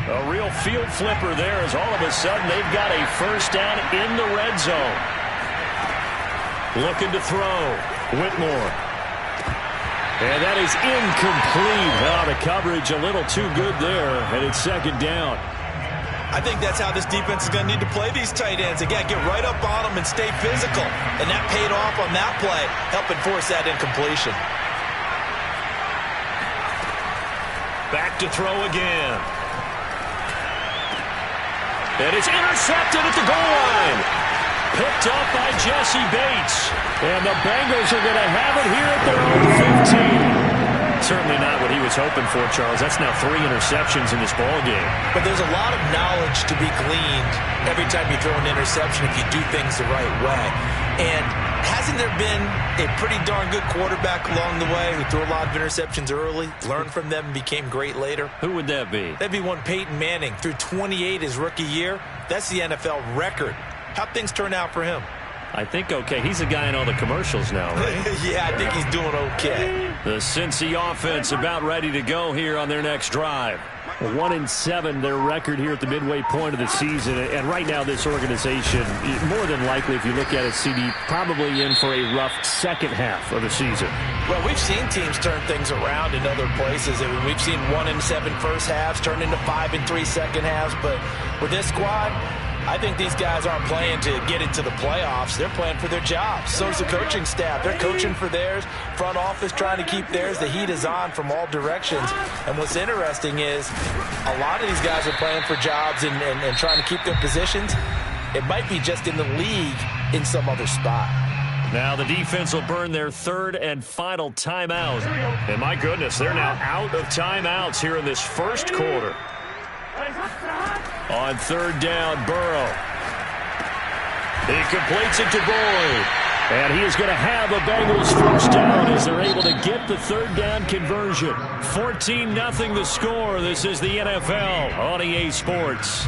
A real field flipper there as all of a sudden they've got a first down in the red zone. Looking to throw. Whitmore. And that is incomplete. Oh, the coverage a little too good there, and it's second down. I think that's how this defense is going to need to play these tight ends. Again, get right up on them and stay physical. And that paid off on that play, helping force that incompletion. Back to throw again. And it's intercepted at the goal line. Picked up by Jesse Bates. And the Bengals are going to have it here at their own 15. Certainly not what he was hoping for, Charles. That's now 3 interceptions in this ball game. But there's a lot of knowledge to be gleaned every time you throw an interception if you do things the right way. And hasn't there been a pretty darn good quarterback along the way who threw a lot of interceptions early, learned from them, and became great later? Who would that be? That'd be one Peyton Manning. Threw 28 his rookie year. That's the NFL record. How'd things turn out for him? I think okay. He's a guy in all the commercials now, right? Yeah, I think he's doing okay. The Cincy offense about ready to go here on their next drive. 1-7, their record here at the midway point of the season. And right now, this organization, more than likely, if you look at it, CD, probably in for a rough second half of the season. Well, we've seen teams turn things around in other places. I mean, we've seen 1-7 first halves turn into 5-3 second halves. But with this squad, I think these guys aren't playing to get into the playoffs. They're playing for their jobs. So is the coaching staff. They're coaching for theirs. Front office trying to keep theirs. The heat is on from all directions. And what's interesting is a lot of these guys are playing for jobs and trying to keep their positions. It might be just in the league in some other spot. Now the defense will burn their third and final timeout. And my goodness, they're now out of timeouts here in this first quarter. On third down, Burrow. He completes it to Boyd. And he is going to have a Bengals first down as they're able to get the third down conversion. 14-0 the score. This is the NFL on EA Sports.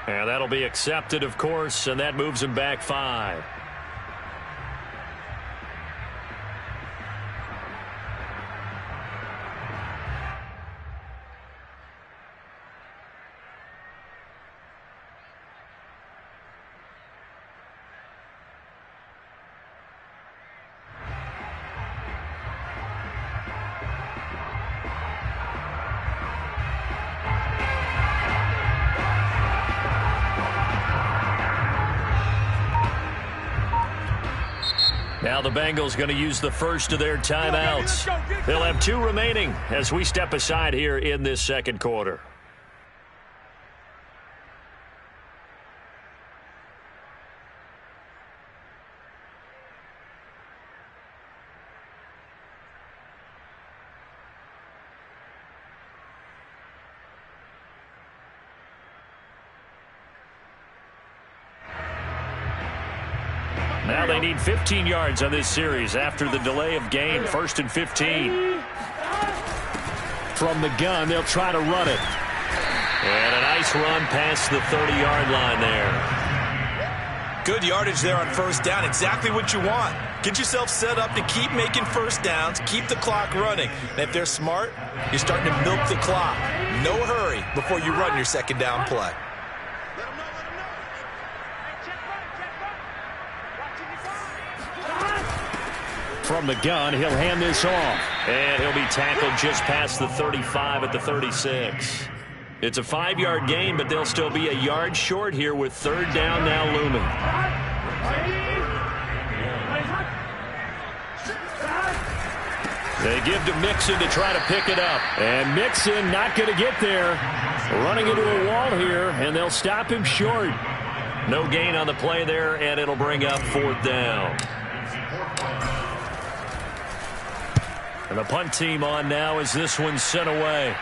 And that'll be accepted, of course, and that moves him back 5. Now the Bengals going to use the first of their timeouts. They'll have 2 remaining as we step aside here in this second quarter. Now they need 15 yards on this series after the delay of game. 1st and 15. From the gun, they'll try to run it. And a nice run past the 30-yard line there. Good yardage there on first down. Exactly what you want. Get yourself set up to keep making first downs, keep the clock running. And if they're smart, you're starting to milk the clock. No hurry before you run your second down play. From the gun, he'll hand this off. And he'll be tackled just past the 35 at the 36. It's a 5-yard gain, but they'll still be a yard short here with third down now looming. They give to Mixon to try to pick it up. And Mixon not going to get there. Running into a wall here, and they'll stop him short. No gain on the play there, and it'll bring up 4th down. And the punt team on now as this one's sent away.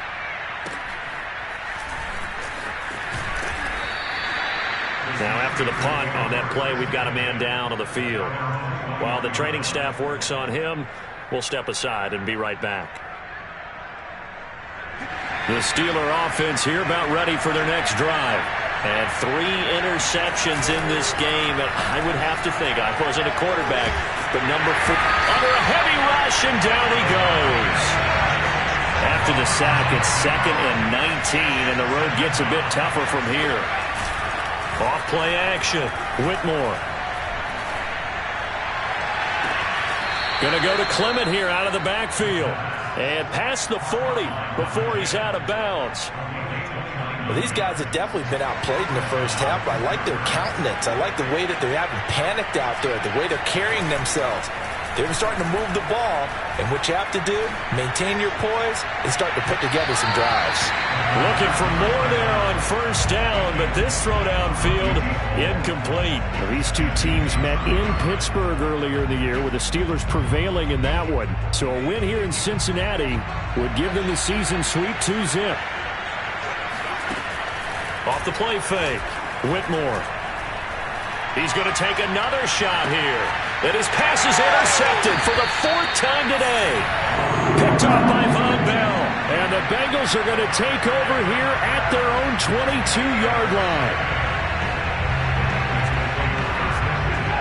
Now after the punt on that play, we've got a man down on the field. While the training staff works on him, we'll step aside and be right back. The Steeler offense here about ready for their next drive. And 3 interceptions in this game. And I would have to think, I wasn't a quarterback, but number 4 under a heavy rush, and down he goes. After the sack, it's 2nd and 19, and the road gets a bit tougher from here. Off play action. Whitmore. Going to go to Clement here out of the backfield. And past the 40 before he's out of bounds. Well, these guys have definitely been outplayed in the first half. I like their countenance. I like the way that they haven't panicked out there, the way they're carrying themselves. They're starting to move the ball, and what you have to do, maintain your poise and start to put together some drives. Looking for more there on 1st down, but this throw downfield incomplete. Well, these two teams met in Pittsburgh earlier in the year, with the Steelers prevailing in that one. So a win here in Cincinnati would give them the season sweep 2-zip. Off the play fake, Whitmore. He's going to take another shot here. And his pass is intercepted for the 4th time today. Picked off by Von Bell. And the Bengals are going to take over here at their own 22-yard line.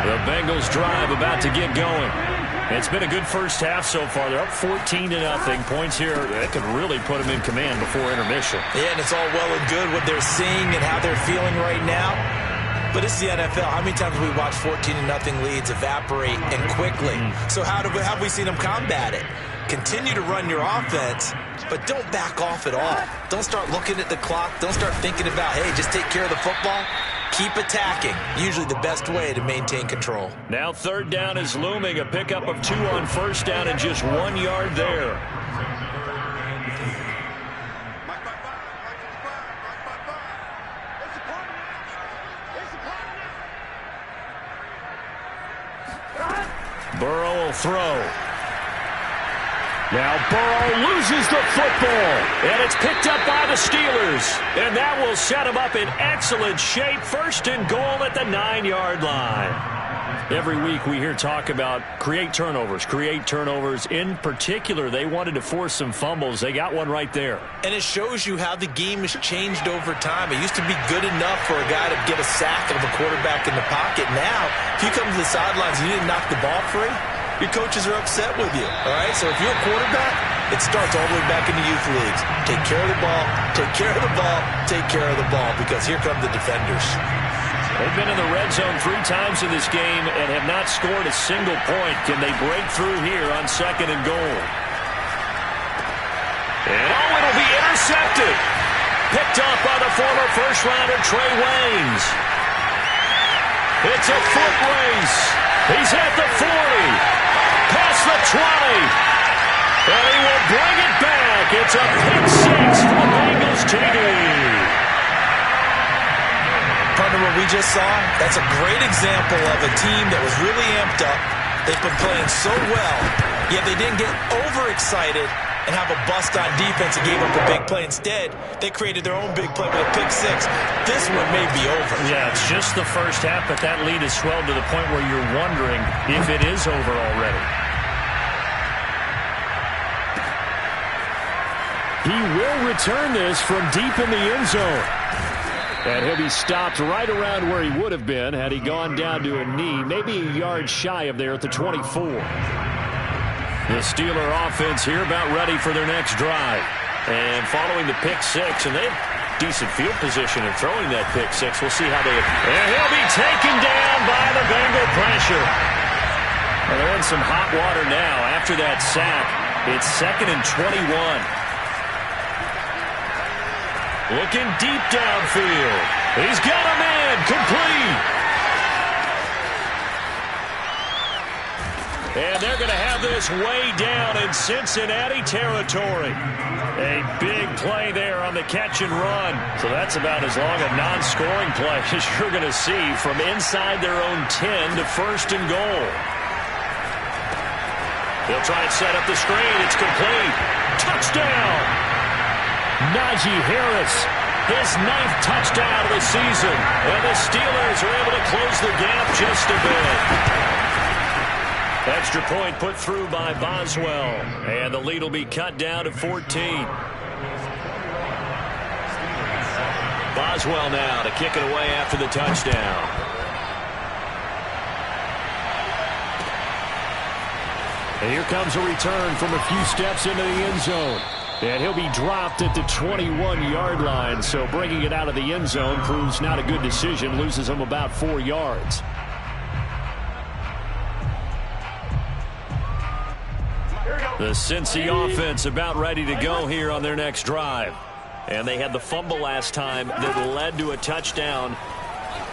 The Bengals drive about to get going. It's been a good first half so far. They're up 14-0. Points here that could really put them in command before intermission. Yeah, and it's all well and good what they're seeing and how they're feeling right now. But it's the NFL. How many times have we watched 14-0 leads evaporate and quickly? So how have we seen them combat it? Continue to run your offense, but don't back off at all. Don't start looking at the clock. Don't start thinking about, hey, just take care of the football. Keep attacking. Usually the best way to maintain control. Now 3rd down is looming. A pickup of 2 on 1st down and just 1 yard there. Burrow will throw. Now Burrow loses the football. And it's picked up by the Steelers. And that will set them up in excellent shape. 1st and goal at the 9-yard line. Every week we hear talk about create turnovers. In particular, they wanted to force some fumbles. They got one right there. And it shows you how the game has changed over time. It used to be good enough for a guy to get a sack of a quarterback in the pocket. Now, if you come to the sidelines and you didn't knock the ball free, your coaches are upset with you. All right? So if you're a quarterback, it starts all the way back in the youth leagues. Take care of the ball, take care of the ball, take care of the ball, because here come the defenders. They've been in the red zone 3 times in this game and have not scored a single point. Can they break through here on 2nd and goal? And it'll be intercepted. Picked off by the former first-rounder Trey Waynes. It's a foot race. He's at the 40. Past the 20. And he will bring it back. It's a pick 6 for the Bengals TD. Partner, what we just saw, that's a great example of a team that was really amped up. They've been playing so well, yet they didn't get overexcited and have a bust on defense and gave up a big play. Instead, they created their own big play with a pick 6. This one may be over. Yeah, it's just the first half, but that lead has swelled to the point where you're wondering if it is over already. He will return this from deep in the end zone. And he'll be stopped right around where he would have been had he gone down to a knee, maybe a yard shy of there at the 24. The Steeler offense here about ready for their next drive. And following the pick 6, and they have decent field position in throwing that pick 6. We'll see how they... And he'll be taken down by the Bengal pressure. Well, they're in some hot water now after that sack. It's 2nd and 21. Looking deep downfield. He's got a man complete. And they're going to have this way down in Cincinnati territory. A big play there on the catch and run. So that's about as long a non-scoring play as you're going to see from inside their own 10 to first and goal. They'll try and set up the screen. It's complete. Touchdown! Najee Harris, his 9th touchdown of the season. And the Steelers are able to close the gap just a bit. Extra point put through by Boswell. And the lead will be cut down to 14. Boswell now to kick it away after the touchdown. And here comes a return from a few steps into the end zone. And he'll be dropped at the 21-yard line. So bringing it out of the end zone proves not a good decision. Loses him about 4 yards. The Cincy offense about ready to go here on their next drive. And they had the fumble last time that led to a touchdown.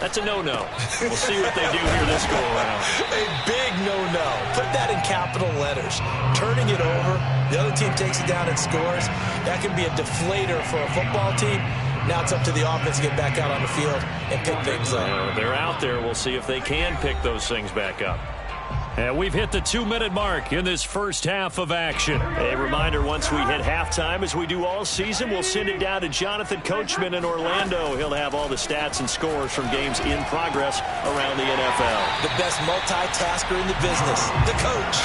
That's a no-no. We'll see what they do here this go-around. A big no-no. Put that in capital letters. Turning it over, the other team takes it down and scores. That can be a deflator for a football team. Now it's up to the offense to get back out on the field and pick things up. They're out there. We'll see if they can pick those things back up. And we've hit the 2-minute mark in this first half of action. A reminder, once we hit halftime, as we do all season, we'll send it down to Jonathan Coachman in Orlando. He'll have all the stats and scores from games in progress around the NFL. The best multitasker in the business, the coach.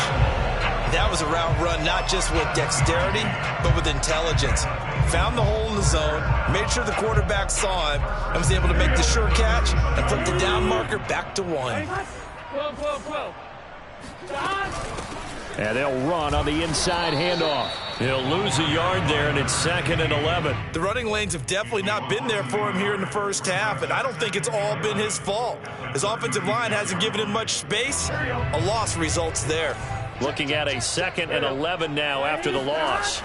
That was a route run not just with dexterity, but with intelligence. Found the hole in the zone, made sure the quarterback saw him, and was able to make the sure catch and put the down marker back to 1. And they'll run on the inside handoff. He'll lose a yard there, and it's 2nd and 11. The running lanes have definitely not been there for him here in the first half, and I don't think it's all been his fault. His offensive line hasn't given him much space. A loss results there. Looking at a 2nd and 11 now after the loss.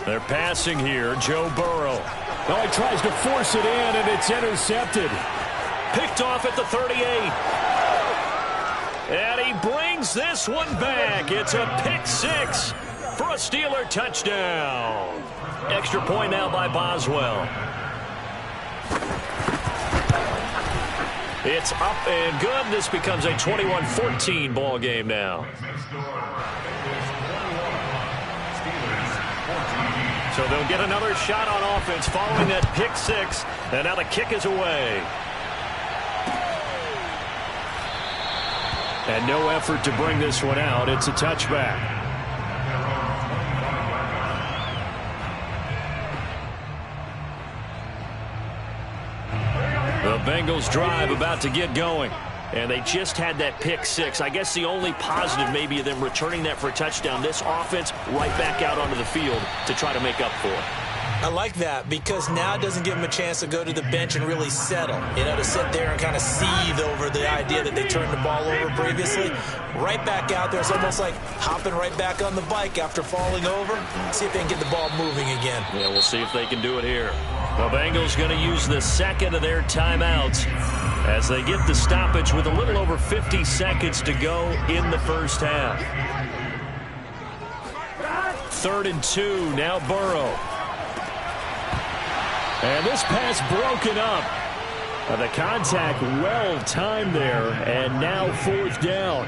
They're passing here. Joe Burrow. Oh, he tries to force it in, and it's intercepted. Picked off at the 38. And he brings this one back. It's a pick 6 for a Steeler touchdown. Extra point now by Boswell. It's up and good. This becomes a 21-14 ball game now. So they'll get another shot on offense following that pick 6. And now the kick is away. And no effort to bring this one out. It's a touchback. The Bengals drive about to get going. And they just had that pick 6. I guess the only positive maybe of them returning that for a touchdown. This offense right back out onto the field to try to make up for it. I like that because now it doesn't give them a chance to go to the bench and really settle. You know, to sit there and kind of seethe over the idea that they turned the ball over previously. Right back out there. It's almost like hopping right back on the bike after falling over. See if they can get the ball moving again. Yeah, we'll see if they can do it here. The Bengals going to use the 2nd of their timeouts as they get the stoppage with a little over 50 seconds to go in the first half. 3rd and 2. Now Burrow. And this pass broken up. The contact well timed there, and now 4th down.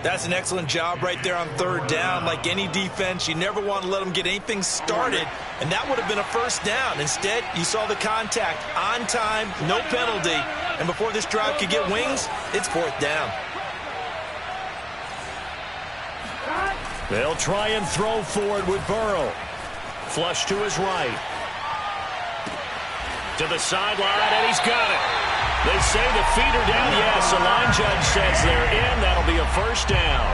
That's an excellent job right there on 3rd down. Like any defense, you never want to let them get anything started, and that would have been a 1st down. Instead, you saw the contact on time, no penalty, and before this drive could get wings, it's 4th down. They'll try and throw for it with Burrow. Flush to his right. To the sideline, and he's got it. They say the feet are down. Yes, the line judge says they're in. That'll be a 1st down.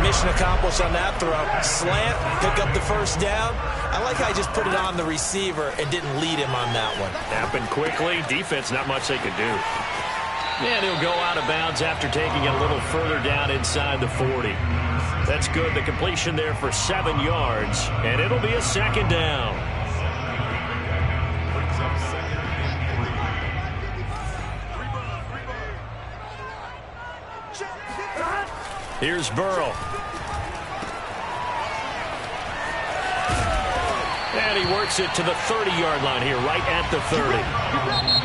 Mission accomplished on that throw. Slant, pick up the 1st down. I like how he just put it on the receiver and didn't lead him on that one. Happened quickly. Defense, not much they could do. And he'll go out of bounds after taking it a little further down inside the 40. That's good. The completion there for 7 yards, and it'll be a 2nd down. Here's Burrow. And he works it to the 30-yard line here, right at the 30.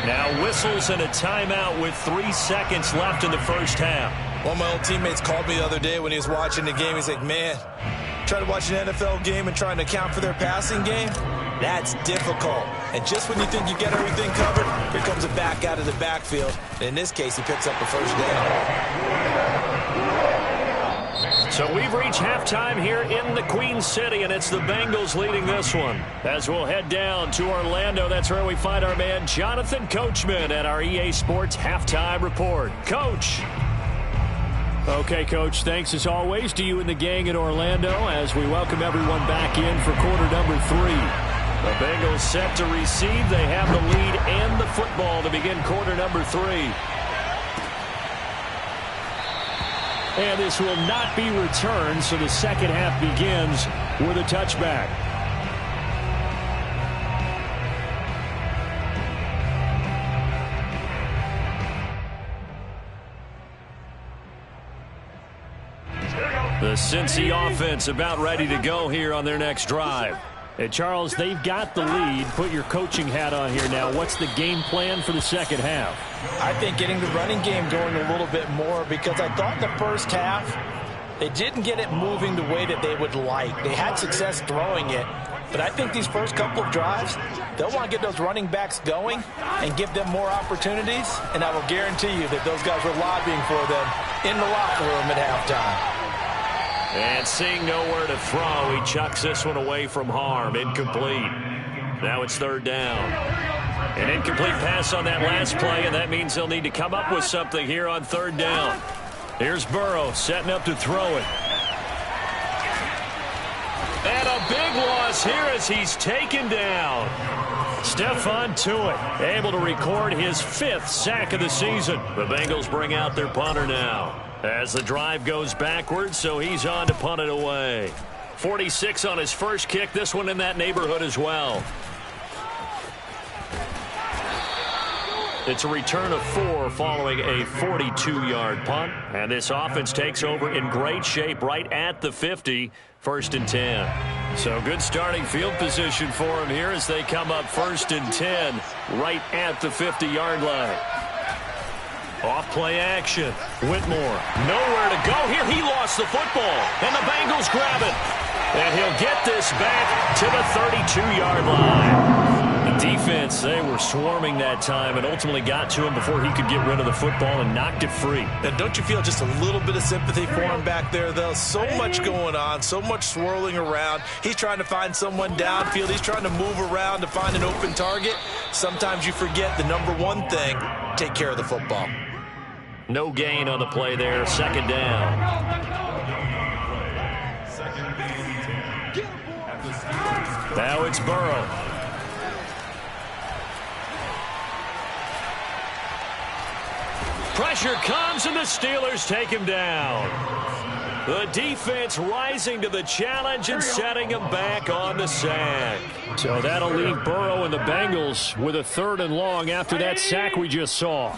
Now whistles and a timeout with 3 seconds left in the first half. One of my old teammates called me the other day when he was watching the game. He's like, man, trying to watch an NFL game and trying to account for their passing game, that's difficult. And just when you think you get everything covered, here comes a back out of the backfield. And in this case, he picks up a first down. So we've reached halftime here in the Queen City, and it's the Bengals leading this one. As we'll head down to Orlando, that's where we find our man Jonathan Coachman at our EA Sports Halftime Report. Coach. Okay, Coach, thanks as always to you and the gang in Orlando as we welcome everyone back in for quarter number 3. The Bengals set to receive. They have the lead and the football to begin quarter number 3. And this will not be returned, so the second half begins with a touchback. The Cincy offense about ready to go here on their next drive. And Charles, they've got the lead. Put your coaching hat on here now. What's the game plan for the second half? I think getting the running game going a little bit more, because I thought the first half they didn't get it moving the way that they would like. They had success throwing it, but I think these first couple of drives, they'll want to get those running backs going and give them more opportunities, and I will guarantee you that those guys were lobbying for them in the locker room at halftime. And seeing nowhere to throw, he chucks this one away from harm. Incomplete. Now it's third down. An incomplete pass on that last play, and that means they'll need to come up with something here on third down. Here's Burrow setting up to throw it. And a big loss here as he's taken down. Stephon Tuitt able to record his 5th sack of the season. The Bengals bring out their punter now as the drive goes backwards, so he's on to punt it away. 46 on his first kick, this one in that neighborhood as well. It's a return of 4 following a 42-yard punt, and this offense takes over in great shape right at the 50, 1st and 10. So good starting field position for him here as they come up 1st and 10 right at the 50-yard line. Off play action. Whitmore, nowhere to go. Here he lost the football, and the Bengals grab it. And he'll get this back to the 32-yard line. The defense, they were swarming that time and ultimately got to him before he could get rid of the football and knocked it free. And don't you feel just a little bit of sympathy for him back there, though? So much going on, so much swirling around. He's trying to find someone downfield. He's trying to move around to find an open target. Sometimes you forget the number one thing, take care of the football. No gain on the play there. Second down. Now it's Burrow. Pressure comes, and the Steelers take him down. The defense rising to the challenge and setting him back on the sack. So that'll leave Burrow and the Bengals with a 3rd and long after that sack we just saw.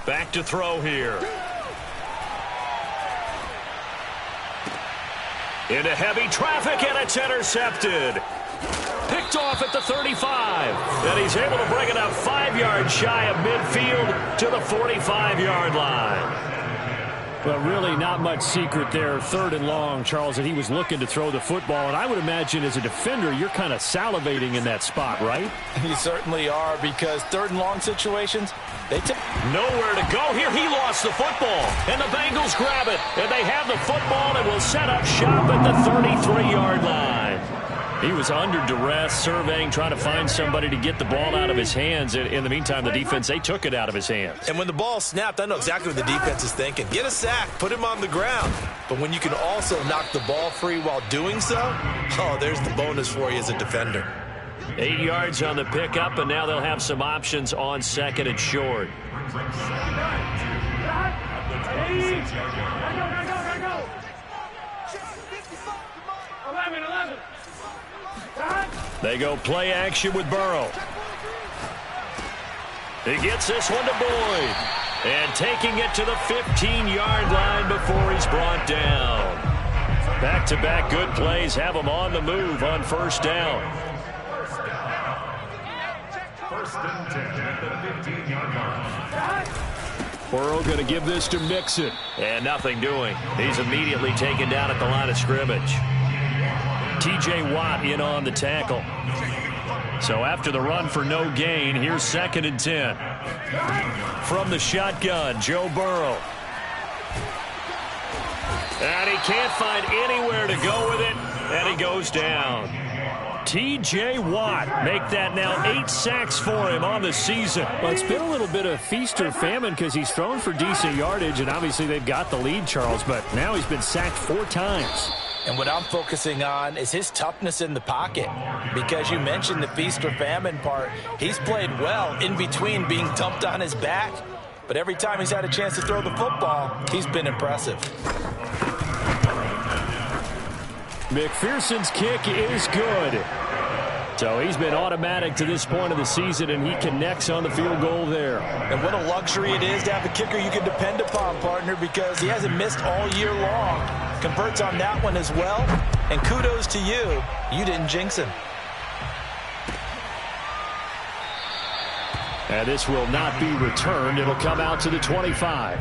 Back to throw here. Into heavy traffic, and it's intercepted. Picked off at the 35. And he's able to bring it up 5 yards shy of midfield to the 45-yard line. Well, really not much secret there. 3rd and long, Charles, that he was looking to throw the football. And I would imagine as a defender, you're kind of salivating in that spot, right? You certainly are, because 3rd and long situations, they take nowhere to go. Here he lost the football, and the Bengals grab it. And they have the football and will set up shop at the 33-yard line. He was under duress, surveying, trying to find somebody to get the ball out of his hands. In the meantime, the defense, they took it out of his hands. And when the ball snapped, I know exactly what the defense is thinking. Get a sack, put him on the ground. But when you can also knock the ball free while doing so, oh, there's the bonus for you as a defender. 8 yards on the pickup, and now they'll have some options on 2nd and short. They go play action with Burrow. He gets this one to Boyd. And taking it to the 15-yard line before he's brought down. Back-to-back good plays have him on the move on first down. First and 10 at the 15-yard line. Burrow going to give this to Mixon. And nothing doing. He's immediately taken down at the line of scrimmage. T.J. Watt in on the tackle. So after the run for no gain, here's 2nd and 10. From the shotgun, Joe Burrow. And he can't find anywhere to go with it, and he goes down. T.J. Watt make that now 8 sacks for him on the season. Well, it's been a little bit of feast or famine because he's thrown for decent yardage, and obviously they've got the lead, Charles, but now he's been sacked 4 times. And what I'm focusing on is his toughness in the pocket. Because you mentioned the feast or famine part. He's played well in between being dumped on his back. But every time he's had a chance to throw the football, he's been impressive. McPherson's kick is good. So he's been automatic to this point of the season, and he connects on the field goal there. And what a luxury it is to have a kicker you can depend upon, partner, because he hasn't missed all year long. Converts on that one as well. And kudos to you. You didn't jinx him. And this will not be returned. It'll come out to the 25.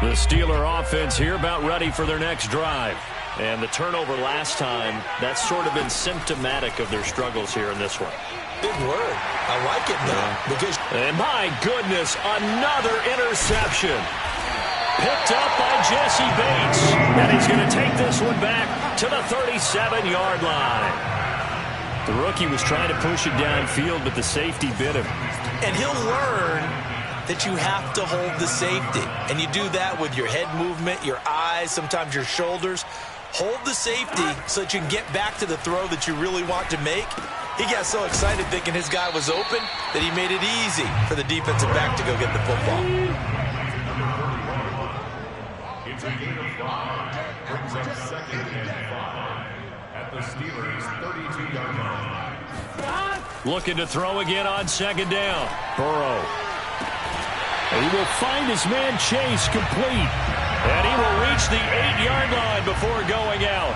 The Steeler offense here about ready for their next drive. And the turnover last time, that's sort of been symptomatic of their struggles here in this one. Big word. I like it now. Because and my goodness, another interception. Picked up by Jesse Bates. And he's going to take this one back to the 37-yard line. The rookie was trying to push it downfield, but the safety bit him. And he'll learn that you have to hold the safety. And you do that with your head movement, your eyes, sometimes your shoulders. Hold the safety so that you can get back to the throw that you really want to make. He got so excited thinking his guy was open that he made it easy for the defensive back to go get the football. It's a gain of 5. Brings up 2nd and 5 at the Steelers' 32-yard line. Looking to throw again on 2nd down. Burrow. He will find his man Chase complete. And he will reach the 8-yard line before going out.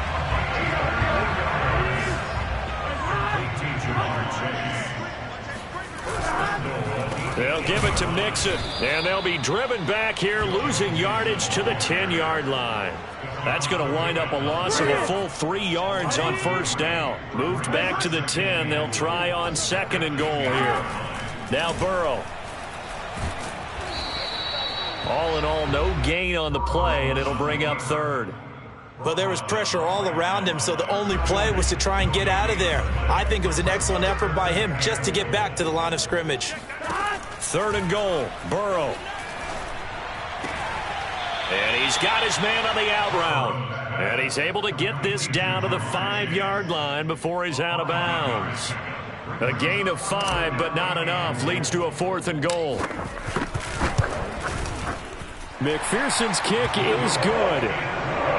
They'll give it to Mixon. And they'll be driven back here, losing yardage to the 10-yard line. That's going to wind up a loss of a full 3 yards on first down. Moved back to the 10. They'll try on 2nd and goal here. Now Burrow. All in all, no gain on the play, and it'll bring up 3rd. But there was pressure all around him, so the only play was to try and get out of there. I think it was an excellent effort by him just to get back to the line of scrimmage. 3rd and goal, Burrow. And he's got his man on the out route. And he's able to get this down to the 5-yard line before he's out of bounds. A gain of 5, but not enough. Leads to a 4th and goal. McPherson's kick is good.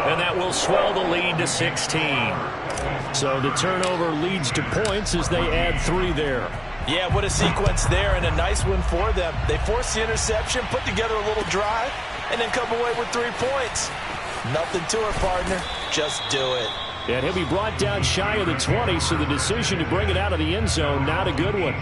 And that will swell the lead to 16. So the turnover leads to points as they add 3 there. Yeah, what a sequence there, and a nice one for them. They forced the interception, put together a little drive, and then come away with 3 points. Nothing to it, partner. Just do it. And he'll be brought down shy of the 20, so the decision to bring it out of the end zone, not a good one.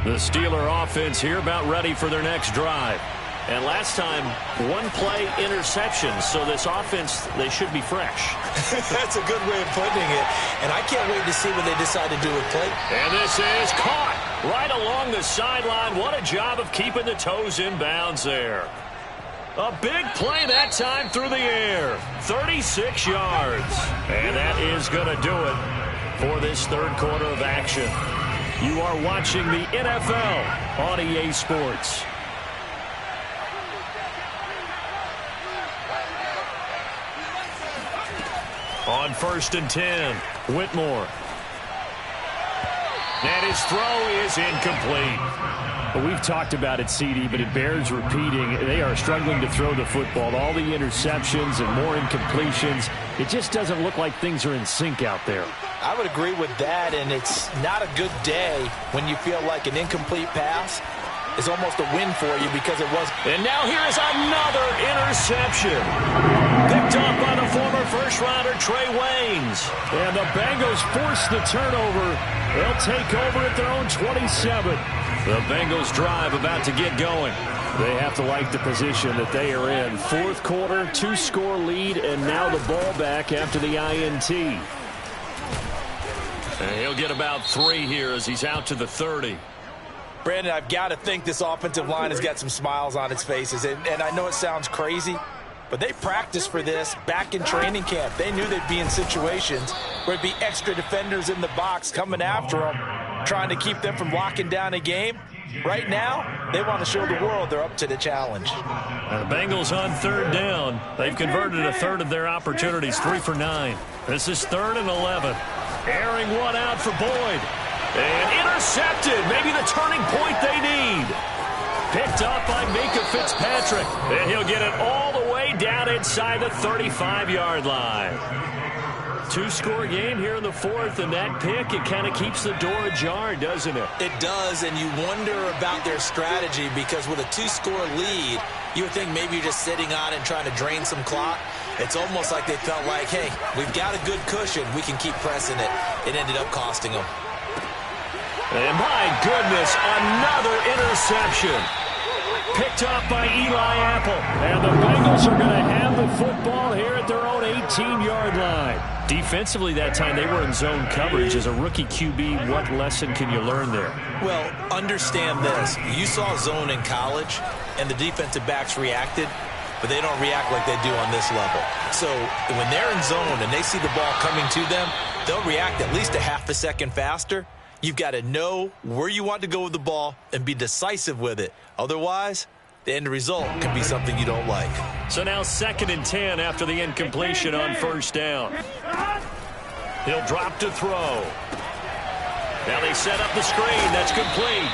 The Steeler offense here about ready for their next drive. And last time, 1-play interception, so this offense, they should be fresh. That's a good way of putting it. And I can't wait to see what they decide to do with play. And this is caught right along the sideline. What a job of keeping the toes in bounds there. A big play that time through the air. 36 yards. And that is going to do it for this 3rd quarter of action. You are watching the NFL on EA Sports. On 1st and 10, Whitmore. And his throw is incomplete. Well, we've talked about it, CD, but it bears repeating. They are struggling to throw the football. All the interceptions and more incompletions. It just doesn't look like things are in sync out there. I would agree with that, and it's not a good day when you feel like an incomplete pass is almost a win for you because it was. And now here is another interception. Picked up by the former first-rounder Trey Waynes. And the Bengals force the turnover. They'll take over at their own 27. The Bengals drive about to get going. They have to like the position that they are in. Fourth quarter, 2-score lead, and now the ball back after the INT. And he'll get about 3 here as he's out to the 30. Brandon, I've got to think this offensive line has got some smiles on its faces. And I know it sounds crazy, but they practiced for this back in training camp. They knew they'd be in situations where it'd be extra defenders in the box coming after them, trying to keep them from locking down a game. Right now, they want to show the world they're up to the challenge. And the Bengals on 3rd down. They've converted a third of their opportunities, 3 for 9. This is 3rd and 11. Airing one out for Boyd. And intercepted. Maybe the turning point they need. Picked up by Minka Fitzpatrick. And he'll get it all the way down inside the 35-yard line. 2-score game here in the 4th, and that pick, it kind of keeps the door ajar, doesn't it? It does, and you wonder about their strategy because with a 2-score lead, you would think maybe you're just sitting on and trying to drain some clock. It's almost like they felt like, hey, we've got a good cushion. We can keep pressing it. It ended up costing them. And my goodness, another interception. Picked up by Eli Apple. And the Bengals are going to have the football here at their own 18-yard line. Defensively that time, they were in zone coverage. As a rookie QB, what lesson can you learn there? Well, understand this. You saw zone in college, and the defensive backs reacted, but they don't react like they do on this level. So when they're in zone and they see the ball coming to them, they'll react at least a half a second faster. You've got to know where you want to go with the ball and be decisive with it. Otherwise, the end result could be something you don't like. So now 2nd and 10 after the incompletion on 1st down. He'll drop to throw. Now they set up the screen. That's complete.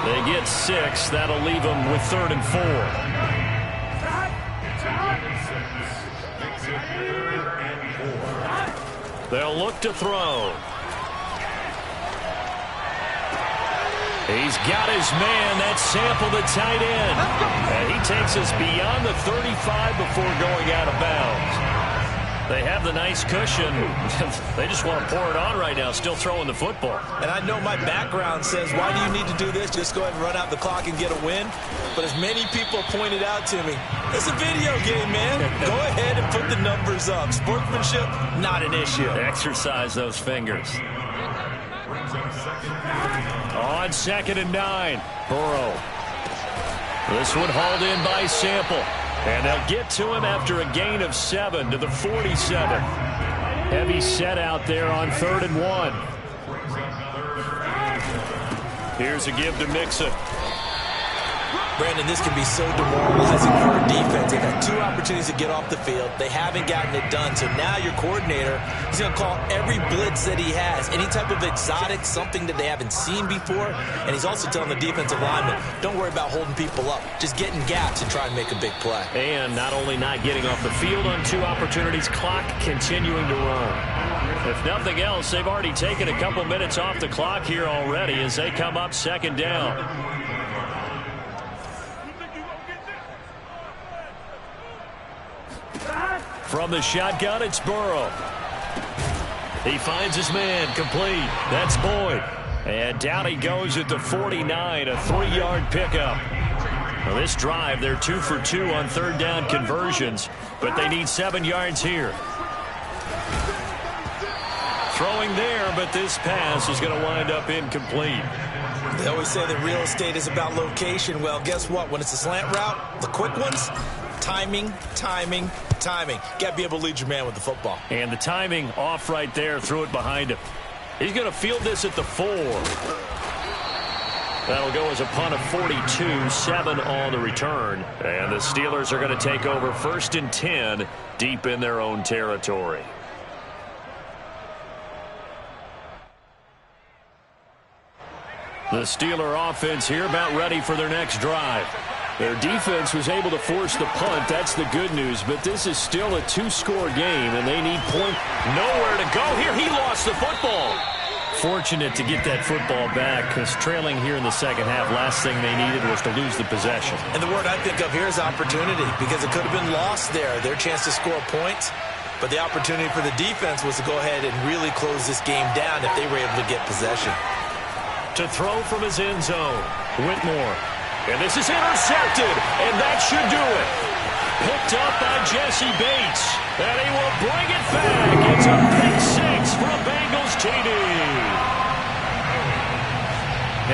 They get 6. That'll leave them with 3rd and 4. They'll look to throw. He's got his man. That's Sample, the tight end. And he takes us beyond the 35 before going out of bounds. They have the nice cushion. They just want to pour it on right now, still throwing the football. And I know my background says, why do you need to do this? Just go ahead and run out the clock and get a win. But as many people pointed out to me, it's a video game, man. Go ahead and put the numbers up. Sportsmanship, not an issue. Exercise those fingers. On 2nd and 9, Burrow. This one hauled in by Sample. And they'll get to him after a gain of 7 to the 47. Heavy set out there on 3rd and 1. Here's a give to Mixon. Brandon, this can be so demoralizing for a defense. They've had 2 opportunities to get off the field. They haven't gotten it done. So now your coordinator is going to call every blitz that he has, any type of exotic, something that they haven't seen before. And he's also telling the defensive lineman, don't worry about holding people up. Just get in gaps and try and make a big play. And not only not getting off the field on 2 opportunities, clock continuing to run. If nothing else, they've already taken a couple minutes off the clock here already as they come up 2nd down. From the shotgun, it's Burrow. He finds his man, complete. That's Boyd. And down he goes at the 49, a 3-yard pickup. Well, this drive, they're 2 for 2 on 3rd down conversions, but they need 7 yards here. Throwing there, but this pass is going to wind up incomplete. They always say that real estate is about location. Well, guess what? When it's a slant route, the quick ones, timing, timing, timing. Got to be able to lead your man with the football. And the timing off right there, threw it behind him. He's going to field this at the 4. That'll go as a punt of 42, 7 on the return. And the Steelers are going to take over 1st and 10 deep in their own territory. The Steeler offense here about ready for their next drive. Their defense was able to force the punt. That's the good news. But this is still a two-score game, and they need point. Nowhere to go here. He lost the football. Fortunate to get that football back, because trailing here in the second half, last thing they needed was to lose the possession. And the word I think of here is opportunity, because it could have been lost there. Their chance to score points. But the opportunity for the defense was to go ahead and really close this game down if they were able to get possession. To throw from his end zone, Whitmore. And this is intercepted, and that should do it. Picked up by Jesse Bates, and he will bring it back. It's a pick six for a Bengals TD.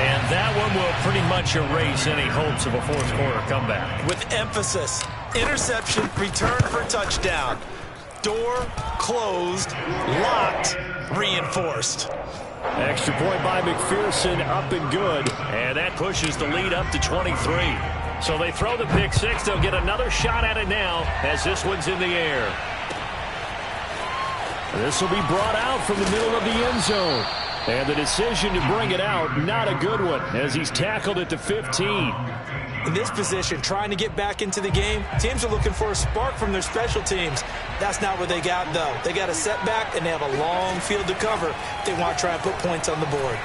And that one will pretty much erase any hopes of a fourth quarter comeback. With emphasis, interception, return for touchdown. Door closed, locked, reinforced. Extra point by McPherson, up and good. And that pushes the lead up to 23. So they throw the pick six. They'll get another shot at it now as this one's in the air. This will be brought out from the middle of the end zone. And the decision to bring it out, not a good one, as he's tackled at the 15. In this position, trying to get back into the game, teams are looking for a spark from their special teams. That's not what they got, though. They got a setback, and they have a long field to cover if they want to try and put points on the board.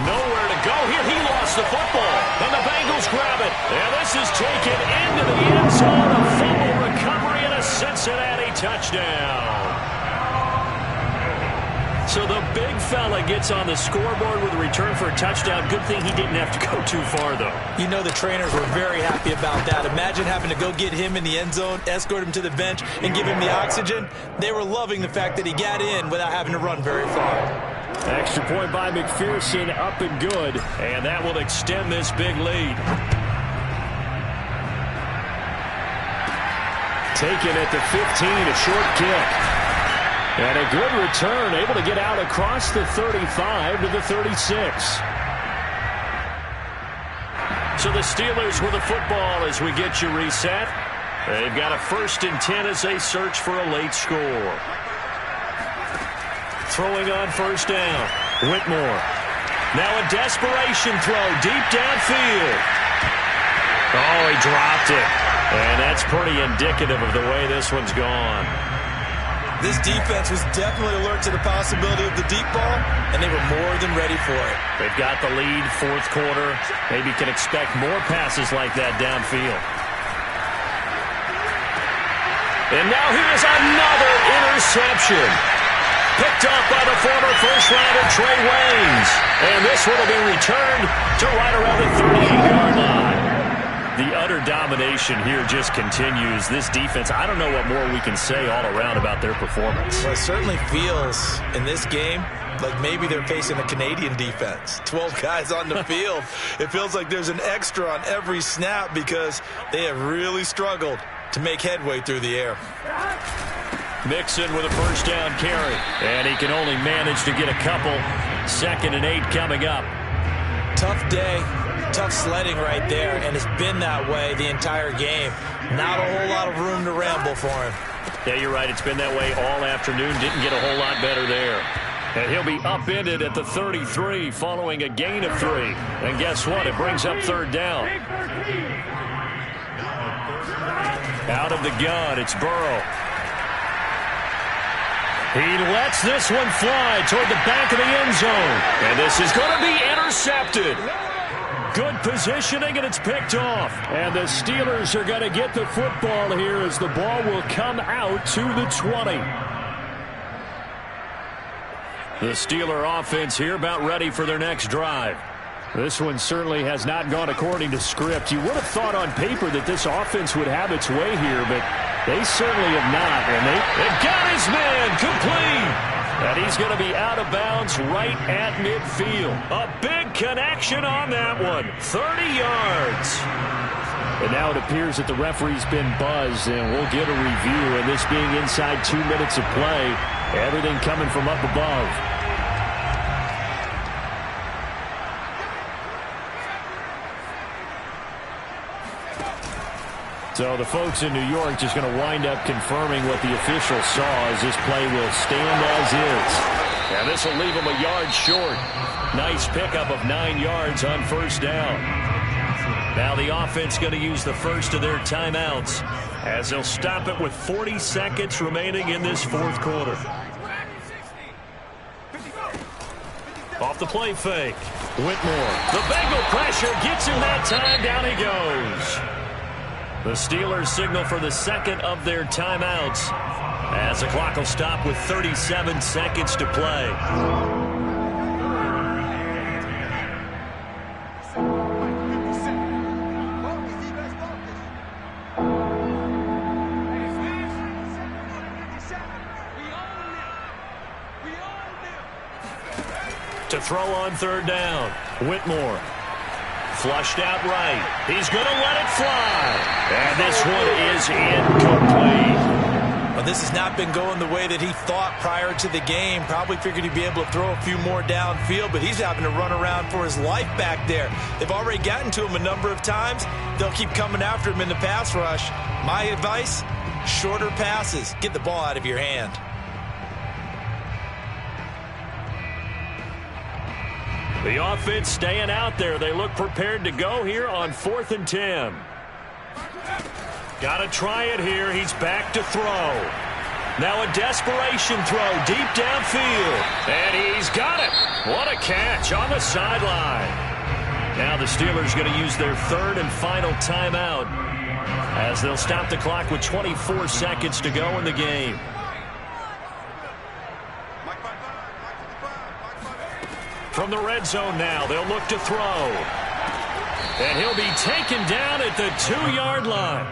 Nowhere to go here. He lost the football, and the Bengals grab it. And this is taken into the end zone. A fumble recovery and a Cincinnati touchdown. So the big fella gets on the scoreboard with a return for a touchdown. Good thing he didn't have to go too far, though. You know the trainers were very happy about that. Imagine having to go get him in the end zone, escort him to the bench, and give him the oxygen. They were loving the fact that he got in without having to run very far. Extra point by McPherson, up and good. And that will extend this big lead. Taken at the 15, a short kick. And a good return, able to get out across the 35 to the 36. So the Steelers with the football as we get you reset. They've got a 1st and 10 as they search for a late score. Throwing on first down, Whitmore. Now a desperation throw deep downfield. Oh, he dropped it. And that's pretty indicative of the way this one's gone. This defense was definitely alert to the possibility of the deep ball, and they were more than ready for it. They've got the lead, fourth quarter. Maybe can expect more passes like that downfield. And now here's another interception. Picked up by the former first-rounder Trey Waynes. And this one will be returned to right around the 38-yard line. The utter domination here just continues. This defense, I don't know what more we can say all around about their performance. Well, it certainly feels in this game like maybe they're facing a Canadian defense. 12 guys on the field. It feels like there's an extra on every snap because they have really struggled to make headway through the air. Mixon with a first down carry. And he can only manage to get a couple. 2nd and 8 coming up. Tough day. Tough sledding right there, and it's been that way the entire game. Not a whole lot of room to ramble for him. Yeah, you're right. It's been that way all afternoon. Didn't get a whole lot better there. And he'll be upended at the 33 following a gain of 3. And guess what? It brings up 3rd down. Out of the gun, it's Burrow. He lets this one fly toward the back of the end zone. And this is going to be intercepted. Good positioning, and it's picked off. And the Steelers are going to get the football here as the ball will come out to the 20. The Steeler offense here about ready for their next drive. This one certainly has not gone according to script. You would have thought on paper that this offense would have its way here, but they certainly have not. And they've got his man complete. And he's going to be out of bounds right at midfield. A big connection on that one. 30 yards. And now it appears that the referee's been buzzed, and we'll get a review. And this being inside 2 minutes of play, everything coming from up above. So the folks in New York just going to wind up confirming what the official saw, as this play will stand as is. And this will leave them a yard short. Nice pickup of 9 yards on first down. Now the offense going to use the first of their timeouts as they'll stop it with 40 seconds remaining in this fourth quarter. Off the play fake. Whitmore. The Bengal pressure gets him that time. Down he goes. The Steelers signal for the second of their timeouts as the clock will stop with 37 seconds to play. To throw on third down. Whitmore. Flushed out right. He's going to let it fly. And this one is incomplete. Well, this has not been going the way that he thought prior to the game. Probably figured he'd be able to throw a few more downfield, but he's having to run around for his life back there. They've already gotten to him a number of times. They'll keep coming after him in the pass rush. My advice, shorter passes. Get the ball out of your hand. The offense staying out there. They look prepared to go here on 4th and 10. Got to try it here. He's back to throw. Now a desperation throw deep downfield. And he's got it. What a catch on the sideline. Now the Steelers going to use their third and final timeout as they'll stop the clock with 24 seconds to go in the game. From the red zone now, they'll look to throw. And he'll be taken down at the 2-yard line.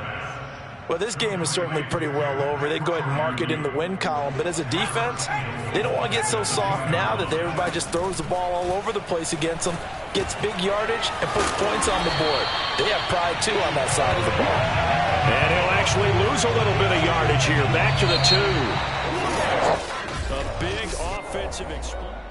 Well, this game is certainly pretty well over. They can go ahead and mark it in the win column. But as a defense, they don't want to get so soft now that everybody just throws the ball all over the place against them, gets big yardage, and puts points on the board. They have pride, too, on that side of the ball. And he'll actually lose a little bit of yardage here. Back to the 2. A big offensive explosion.